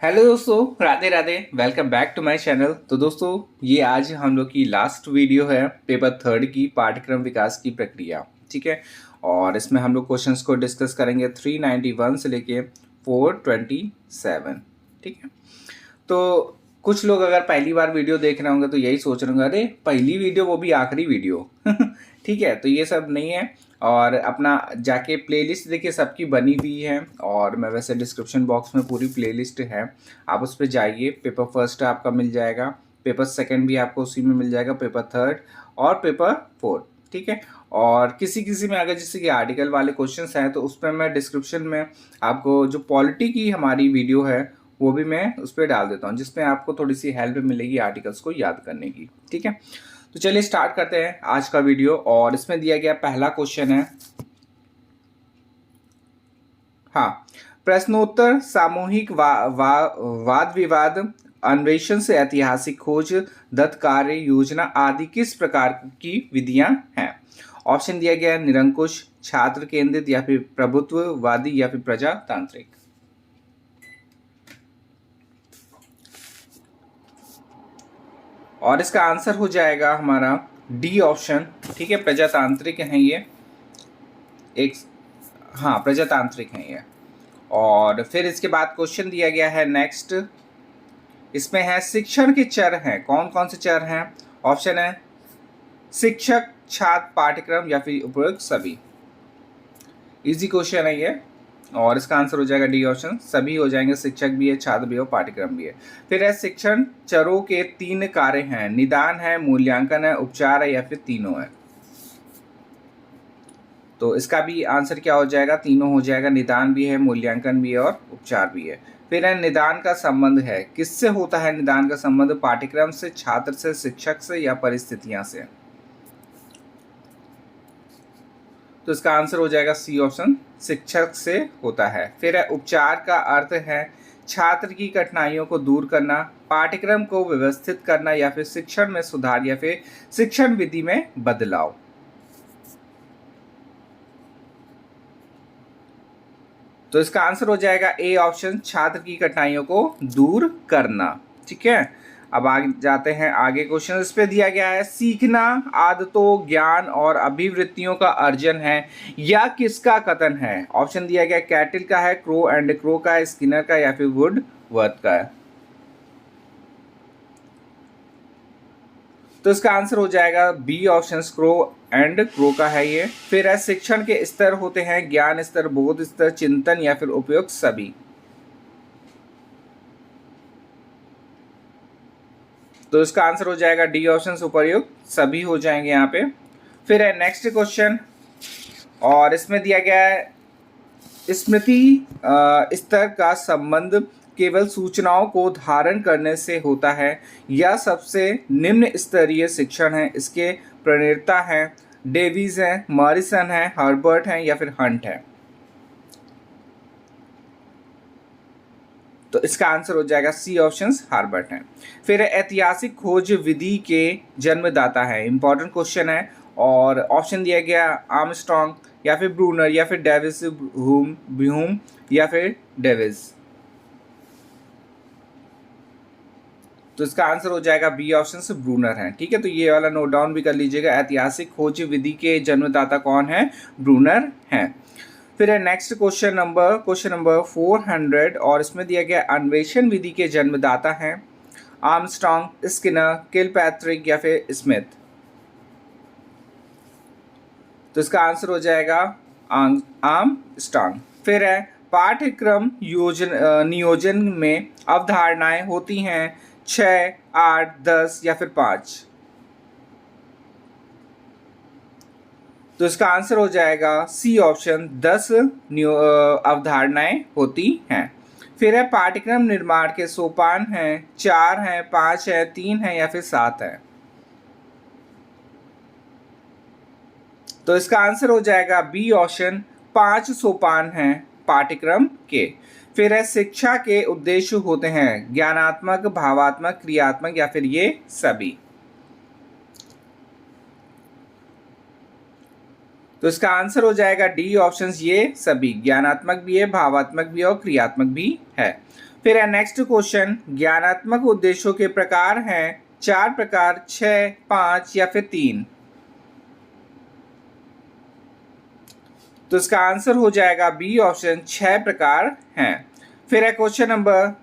Hello दोस्तों, Radhe Radhe. Welcome back to my channel. तो दोस्तों, ये आज हम लोग की लास्ट वीडियो है पेपर थर्ड की पाठ्यक्रम विकास की प्रक्रिया। ठीक है, और इसमें हम लोग क्वेश्चंस को डिस्कस करेंगे 391 से लेके 427। ठीक है, तो कुछ लोग अगर पहली बार वीडियो देख रहे होंगे तो यही सोच रहे होंगे, अरे पहली वीडियो, वो भी आखिरी वीडियो। ठीक है, तो ये सब नहीं है। और अपना जाके प्लेलिस्ट देखिए, सबकी बनी हुई है। और मैं वैसे डिस्क्रिप्शन बॉक्स में पूरी प्लेलिस्ट है, आप उस पर जाइए। पेपर फर्स्ट आपका मिल जाएगा, पेपर सेकंड भी आपको उसी में मिल जाएगा, पेपर थर्ड और पेपर फोर्थ। ठीक है, और किसी किसी में अगर जैसे कि आर्टिकल वाले क्वेश्चंस हैं तो उस पर मैं डिस्क्रिप्शन में आपको जो पॉलिटी की हमारी वीडियो है वो भी मैं उस पर डाल देता हूँ, जिसमें आपको थोड़ी सी हेल्प मिलेगी आर्टिकल्स को याद करने की। ठीक है, तो चलिए स्टार्ट करते हैं आज का वीडियो। और इसमें दिया गया पहला क्वेश्चन है, हाँ, प्रश्नोत्तर सामूहिक वाद विवाद अन्वेषण से ऐतिहासिक खोज दत्त कार्य योजना आदि किस प्रकार की विधियां हैं। ऑप्शन दिया गया है निरंकुश, छात्र केंद्रित, या फिर प्रभुत्ववादी, या फिर प्रजातांत्रिक। और इसका आंसर हो जाएगा हमारा डी ऑप्शन। ठीक है, प्रजातांत्रिक हैं ये एक, हाँ प्रजातांत्रिक हैं ये। और फिर इसके बाद क्वेश्चन दिया गया है नेक्स्ट, इसमें है शिक्षण के चर हैं, कौन कौन से चर हैं। ऑप्शन है शिक्षक, छात्र, पाठ्यक्रम, या फिर उपयुक्त सभी। इजी क्वेश्चन है ये, और इसका आंसर हो जाएगा डी ऑप्शन, सभी हो जाएंगे, शिक्षक भी है, छात्र भी हो, पाठ्यक्रम भी है। फिर है शिक्षण चरों के 3 कार्य हैं, निदान है, मूल्यांकन है, उपचार है, या फिर तीनों है। तो इसका भी आंसर क्या हो जाएगा, तीनों हो जाएगा, निदान भी है, मूल्यांकन भी है, और उपचार भी है। फिर है निदान का संबंध है, किससे होता है निदान का संबंध, पाठ्यक्रम से, छात्र से, शिक्षक से, या परिस्थितियां से। तो इसका आंसर हो जाएगा सी ऑप्शन, शिक्षक से होता है। फिर है उपचार का अर्थ है छात्र की कठिनाइयों को दूर करना, पाठ्यक्रम को व्यवस्थित करना, या फिर शिक्षण में सुधार, या फिर शिक्षण विधि में बदलाव। तो इसका आंसर हो जाएगा ए ऑप्शन, छात्र की कठिनाइयों को दूर करना। ठीक है, अब आगे जाते हैं आगे क्वेश्चन। इस पे दिया गया है सीखना आदतों, ज्ञान और अभिवृत्तियों का अर्जन है, या किसका कथन है। ऑप्शन दिया गया कैटिल का है, क्रो एंड क्रो का है, स्किनर का, या फिर वुडवर्थ का है। तो इसका आंसर हो जाएगा B option, Crow and Crow का है ये। फिर है शिक्षण के स्तर होते हैं ज्ञान स्तर, बोध स्तर, चिंतन, या फिर उपयुक्त सभी। तो इसका आंसर हो जाएगा डी ऑप्शन, उपयुक्त सभी हो जाएंगे यहाँ पे। फिर है नेक्स्ट क्वेश्चन, और इसमें दिया गया है स्मृति स्तर का संबंध केवल सूचनाओं को धारण करने से होता है, या सबसे निम्न स्तरीय शिक्षण है। इसके प्रणेता हैं डेविस हैं, मॉरिसन है, हर्बर्ट हैं, या फिर हंट है। तो इसका आंसर हो जाएगा सी ऑप्शन, हार्बर्ट है। फिर ऐतिहासिक खोज विधि के जन्मदाता है, इंपॉर्टेंट क्वेश्चन है। और ऑप्शन दिया गया आर्मस्ट्रॉन्ग, या फिर ब्रूनर, या फिर डेविस, ब्यूम, या फिर डेविस। तो इसका आंसर हो जाएगा बी ऑप्शन से ब्रूनर है। ठीक है, तो ये वाला नोट डाउन भी कर लीजिएगा, ऐतिहासिक खोज विधि के जन्मदाता कौन है, ब्रूनर हैं। फिर है नेक्स्ट क्वेश्चन नंबर 400, और इसमें दिया गया अन्वेषण विधि के जन्मदाता हैं आर्मस्ट्रॉन्ग, स्किनर, किलपैट्रिक, या फिर स्मिथ। तो इसका आंसर हो जाएगा आर्मस्ट्रॉन्ग। फिर है पाठ्यक्रम नियोजन में अवधारणाएं होती हैं 6, 8, 10, या फिर 5। तो इसका आंसर हो जाएगा सी ऑप्शन, 10 अवधारणाएं होती हैं। फिर है पाठ्यक्रम निर्माण के सोपान हैं 4 हैं, 5 है, 3 है, या फिर 7 है। तो इसका आंसर हो जाएगा बी ऑप्शन, 5 सोपान हैं पाठ्यक्रम के। फिर है शिक्षा के उद्देश्य होते हैं ज्ञानात्मक, भावात्मक, क्रियात्मक, या फिर ये सभी। तो इसका आंसर हो जाएगा डी ऑप्शन, ये सभी। ज्ञानात्मक भी है, भावात्मक भी है और क्रियात्मक भी है। फिर है नेक्स्ट क्वेश्चन, ज्ञानात्मक उद्देश्यों के प्रकार हैं 4 प्रकार, 6, 5 या फिर 3। तो इसका आंसर हो जाएगा बी ऑप्शन, 6 प्रकार हैं। फिर है क्वेश्चन नंबर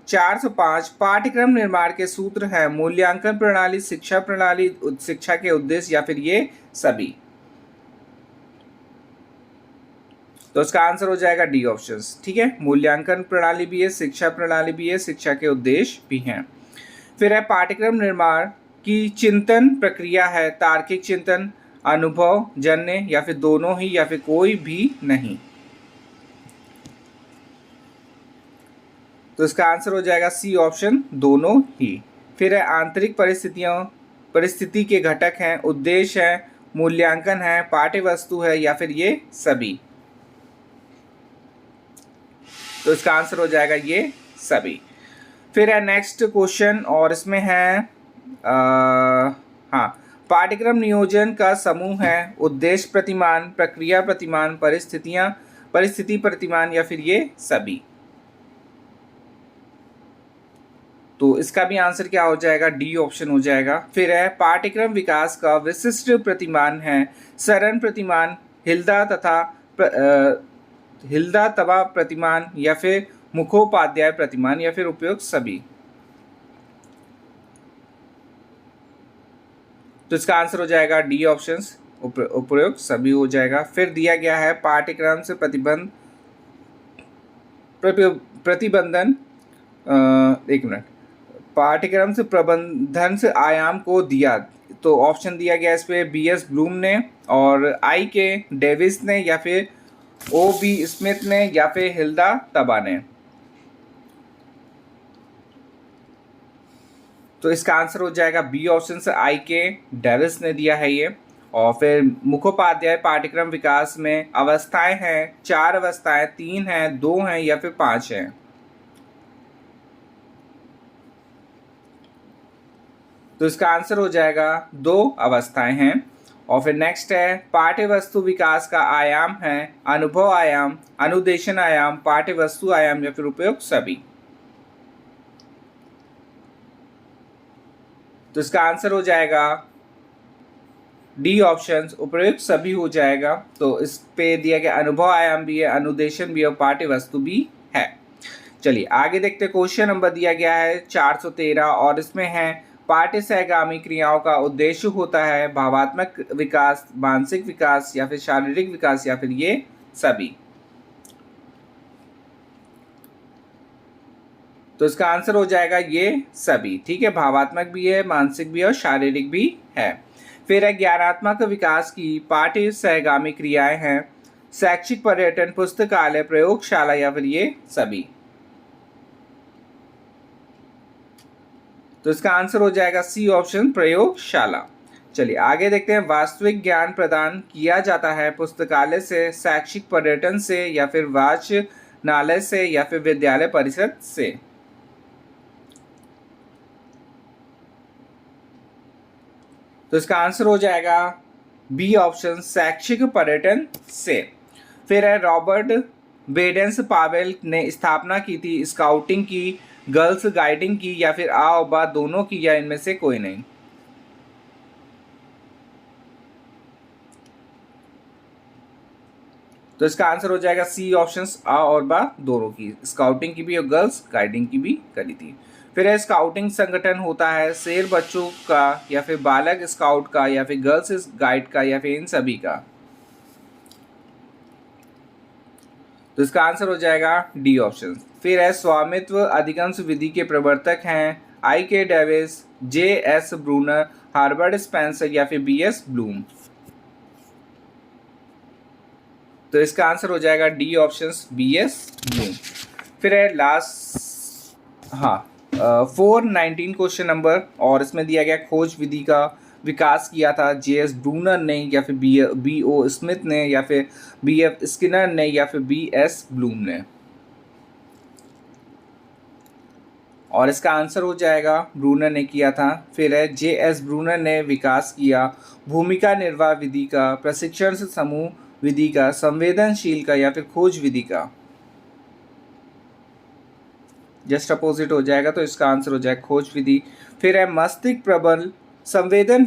405, पाठ्यक्रम निर्माण के सूत्र हैं मूल्यांकन प्रणाली, शिक्षा प्रणाली, शिक्षा के उद्देश्य या फिर ये सभी। तो इसका आंसर हो जाएगा डी ऑप्शन, ठीक है। मूल्यांकन प्रणाली भी है, शिक्षा प्रणाली भी है, शिक्षा के उद्देश्य भी हैं। फिर है पाठ्यक्रम निर्माण की चिंतन प्रक्रिया है तार्किक चिंतन, अनुभव जन्य या फिर दोनों ही या फिर कोई भी नहीं। तो इसका आंसर हो जाएगा सी ऑप्शन, दोनों ही। फिर है आंतरिक परिस्थिति के घटक हैं, उद्देश्य है, मूल्यांकन है, पाठ्य वस्तु है या फिर ये सभी। तो इसका आंसर हो जाएगा ये सभी। फिर है नेक्स्ट क्वेश्चन और इसमें है हाँ, पाठ्यक्रम नियोजन का समूह है उद्देश्य प्रतिमान, प्रक्रिया प्रतिमान, परिस्थिति प्रतिमान या फिर ये सभी। तो इसका भी आंसर क्या हो जाएगा, डी ऑप्शन हो जाएगा। फिर है पाठ्यक्रम विकास का विशिष्ट प्रतिमान है सरण प्रतिमान, हिल्दा तबा प्रतिमान या फिर मुखोपाध्याय प्रतिमान या फिर उपयुक्त सभी। तो इसका आंसर हो जाएगा डी ऑप्शन, उपयुक्त सभी हो जाएगा। फिर दिया गया है पाठ्यक्रम से प्रतिबंधन, एक मिनट, पाठ्यक्रम से प्रबंधन से आयाम को दिया। तो ऑप्शन दिया गया इस पे बी एस ब्लूम ने और आई के डेविस ने या फिर ओ बी स्मिथ ने या फिर हिल्दा तबा ने। तो इसका आंसर हो जाएगा बी ऑप्शन से आई के डेविस ने दिया है ये। और फिर मुखोपाध्याय पाठ्यक्रम विकास में अवस्थाएं हैं 4 अवस्थाएं, 3 हैं, 2 हैं या फिर 5 हैं। तो इसका आंसर हो जाएगा 2 अवस्थाएं हैं। और फिर नेक्स्ट है पाठ्य वस्तु विकास का आयाम है अनुभव आयाम, अनुदेशन आयाम, पाठ्य वस्तु आयाम या फिर उपयुक्त सभी। तो इसका आंसर हो जाएगा डी ऑप्शन, उपयुक्त सभी हो जाएगा। तो इस पे दिया गया अनुभव आयाम भी है, अनुदेशन भी है और पाठ्य वस्तु भी है। चलिए आगे देखते हैं। क्वेश्चन नंबर दिया गया है 413 और इसमें है पाठ्य सहगामी क्रियाओं का उद्देश्य होता है भावात्मक विकास, मानसिक विकास या फिर शारीरिक विकास या फिर ये सभी। तो इसका आंसर हो जाएगा ये सभी, ठीक है। भावात्मक भी है, मानसिक भी है और शारीरिक भी है। फिर है ज्ञानात्मक विकास की पाठ्य सहगामी क्रियाएं हैं शैक्षिक पर्यटन, पुस्तकालय, प्रयोगशाला या फिर ये सभी। तो इसका आंसर हो जाएगा सी ऑप्शन, प्रयोगशाला। चलिए आगे देखते हैं। वास्तविक ज्ञान प्रदान किया जाता है पुस्तकालय से, शैक्षिक पर्यटन से या फिर वाचनालय से या फिर विद्यालय परिषद से। तो इसका आंसर हो जाएगा बी ऑप्शन, शैक्षिक पर्यटन से। फिर है रॉबर्ट बेडेंस पावेल ने स्थापना की थी स्काउटिंग की, गर्ल्स गाइडिंग की या फिर आ और बा दोनों की या इनमें से कोई नहीं। तो इसका आंसर हो जाएगा सी ऑप्शन, आ और बा दोनों की, स्काउटिंग की भी और गर्ल्स गाइडिंग की भी करी थी। फिर है स्काउटिंग संगठन होता है शेर बच्चों का या फिर बालक स्काउट का या फिर गर्ल्स गाइड का या फिर इन सभी का। तो इसका आंसर हो जाएगा डी ऑप्शन। फिर है स्वामित्व अधिगम विधि के प्रवर्तक हैं I K Davies, J S Bruner, Harvard Spencer या फिर बी एस ब्लूम। तो इसका आंसर हो जाएगा D option, B S Bloom. फिर है लास्ट 419 क्वेश्चन नंबर और इसमें दिया गया खोज विधि का विकास किया था जे एस ब्रूनर ने या फिर बी ओ स्मिथ ने या फिर बी एफ स्किनर ने या फिर बी एस ब्लूम ने। और इसका आंसर हो जाएगा ब्रूनर ने किया था। फिर है J.S. ब्रूनर ने विकास किया भूमिका निर्वाह विधि का, प्रशिक्षण से समूह विधि का, संवेदनशील का या फिर खोज विधि का। जस्ट अपोजिट हो जाएगा, तो इसका आंसर हो जाएगा खोज विधि। फिर है मस्तिष्क प्रबल संवेदन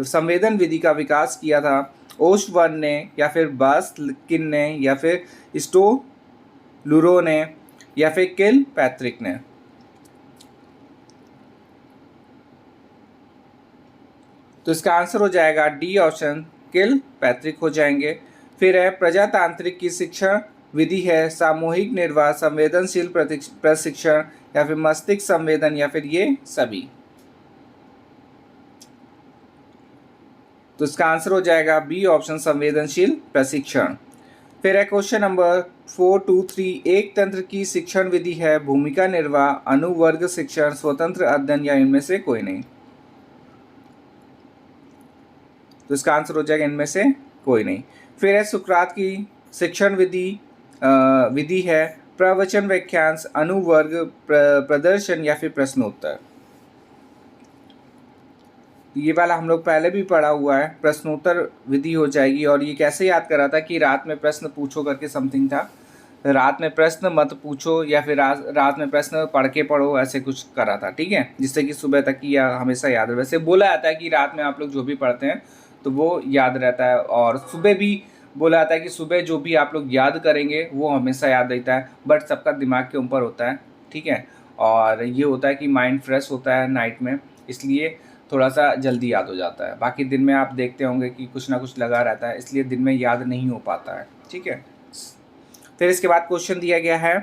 संवेदन विधि का विकास किया था ओस्टबर्न ने या फिर बास्किन ने या फिर स्टोलुरो ने या फिर किलपैट्रिक ने। तो इसका आंसर हो जाएगा डी ऑप्शन, किलपैट्रिक हो जाएंगे। फिर है प्रजातांत्रिक की शिक्षण विधि है सामूहिक निर्वाह, संवेदनशील प्रशिक्षण या फिर मस्तिष्क संवेदन या फिर ये सभी। तो इसका आंसर हो जाएगा बी ऑप्शन, संवेदनशील प्रशिक्षण। फिर है क्वेश्चन नंबर 423, एक तंत्र की शिक्षण विधि है भूमिका निर्वाह, अनुवर्ग शिक्षण, स्वतंत्र अध्ययन या इनमें से कोई नहीं। तो इसका आंसर हो जाएगा इनमें से कोई नहीं। फिर है सुकरात की शिक्षण विधि है प्रवचन, व्याख्यांश, अनुवर्ग, प्रदर्शन या फिर प्रश्नोत्तर। ये वाला हम लोग पहले भी पढ़ा हुआ है, प्रश्नोत्तर विधि हो जाएगी। और ये कैसे याद करा था कि रात में प्रश्न पूछो करके समथिंग था, रात में प्रश्न मत पूछो या फिर रात में प्रश्न पढ़ के पढ़ो, ऐसे कुछ करा था, ठीक है, जिससे कि सुबह तक की हमेशा याद रहे। वैसे बोला जाता है कि रात में आप लोग जो भी पढ़ते हैं तो वो याद रहता है, और सुबह भी बोला जाता है कि सुबह जो भी आप लोग याद करेंगे वो हमेशा याद रहता है, बट सबका दिमाग के ऊपर होता है, ठीक है। और ये होता है कि माइंड फ्रेश होता है नाइट में, इसलिए थोड़ा सा जल्दी याद हो जाता है। बाकी दिन में आप देखते होंगे कि कुछ ना कुछ लगा रहता है, इसलिए दिन में याद नहीं हो पाता है, ठीक है। फिर इसके बाद क्वेश्चन दिया गया है,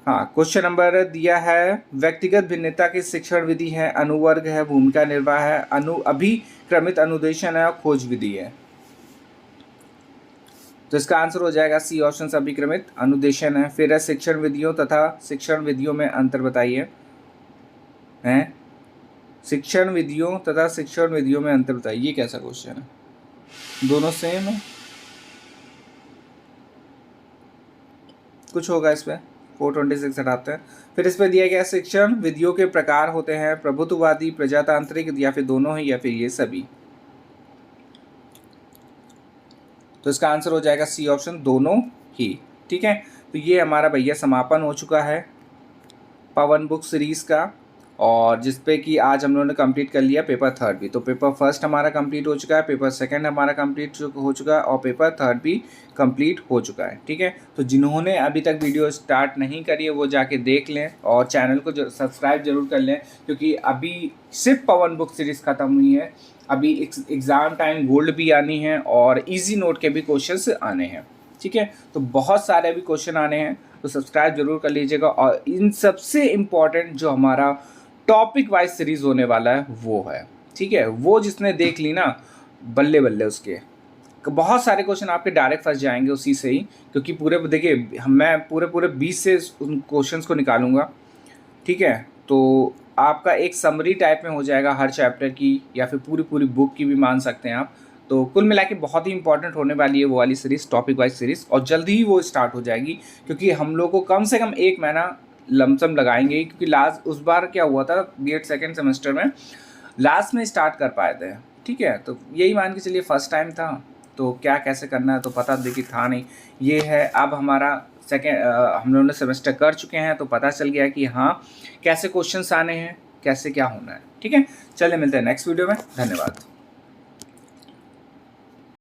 हाँ, क्वेश्चन नंबर दिया है व्यक्तिगत भिन्नता की शिक्षण विधि है, अनुवर्ग है, भूमिका निर्वाह है, अभिक्रमित अनुदेशन है और खोज विधि है। तो इसका आंसर हो जाएगा सी ऑप्शन, अभिक्रमित अनुदेशन है। फिर है शिक्षण विधियों तथा शिक्षण विधियों में अंतर बताइए, हैं शिक्षण विधियों तथा शिक्षण विधियों में अंतर बताइए। ये कैसा क्वेश्चन है, दोनों सेम है, कुछ होगा इसमें। 426 हटाते हैं। फिर इस पर दिया गया शिक्षण विधियों के प्रकार होते हैं प्रभुत्ववादी, प्रजातांत्रिक या फिर दोनों ही या फिर ये सभी। तो इसका आंसर हो जाएगा सी ऑप्शन, दोनों ही, ठीक है। तो ये हमारा भैया समापन हो चुका है पवन बुक सीरीज का, और जिसपे कि आज हम लोगों ने कंप्लीट कर लिया पेपर थर्ड भी। तो पेपर फर्स्ट हमारा कंप्लीट हो चुका है, पेपर सेकंड हमारा कंप्लीट हो चुका है और पेपर थर्ड भी कंप्लीट हो चुका है, ठीक है। तो जिन्होंने अभी तक वीडियो स्टार्ट नहीं करी है वो जाके देख लें और चैनल को सब्सक्राइब जरूर कर लें, क्योंकि अभी सिर्फ पवन बुक सीरीज़ ख़त्म हुई है, अभी एग्ज़ाम टाइम गोल्ड भी आनी है और ईजी नोट के भी क्वेश्चन आने हैं, ठीक है। तो बहुत सारे अभी क्वेश्चन आने हैं, तो सब्सक्राइब जरूर कर लीजिएगा। और इन सबसे इम्पॉर्टेंट जो हमारा टॉपिक वाइज सीरीज होने वाला है वो है, ठीक है। वो जिसने देख ली ना, बल्ले बल्ले उसके बहुत सारे क्वेश्चन आपके डायरेक्ट फंस जाएंगे उसी से ही, क्योंकि पूरे देखिए मैं पूरे 20 से उन क्वेश्चंस को निकालूंगा, ठीक है। तो आपका एक समरी टाइप में हो जाएगा हर चैप्टर की, या फिर पूरी बुक की भी मान सकते हैं आप। तो कुल मिला के बहुत ही इंपॉर्टेंट होने वाली है वो वाली सीरीज़, टॉपिक वाइज सीरीज़, और जल्दी ही वो स्टार्ट हो जाएगी, क्योंकि हम लोग को कम से कम 1 महीना लमसम लगाएंगे, क्योंकि लास्ट उस बार क्या हुआ था B.Ed सेकेंड सेमेस्टर में लास्ट में स्टार्ट कर पाए थे, ठीक है। तो यही मान के चलिए फर्स्ट टाइम था, तो क्या कैसे करना है तो पता देखिए था नहीं। ये है अब हमारा हम लोगों ने सेमेस्टर कर चुके हैं, तो पता चल गया कि हाँ कैसे क्वेश्चंस आने हैं, कैसे क्या होना है, ठीक है। चलिए मिलते हैं नेक्स्ट वीडियो में, धन्यवाद।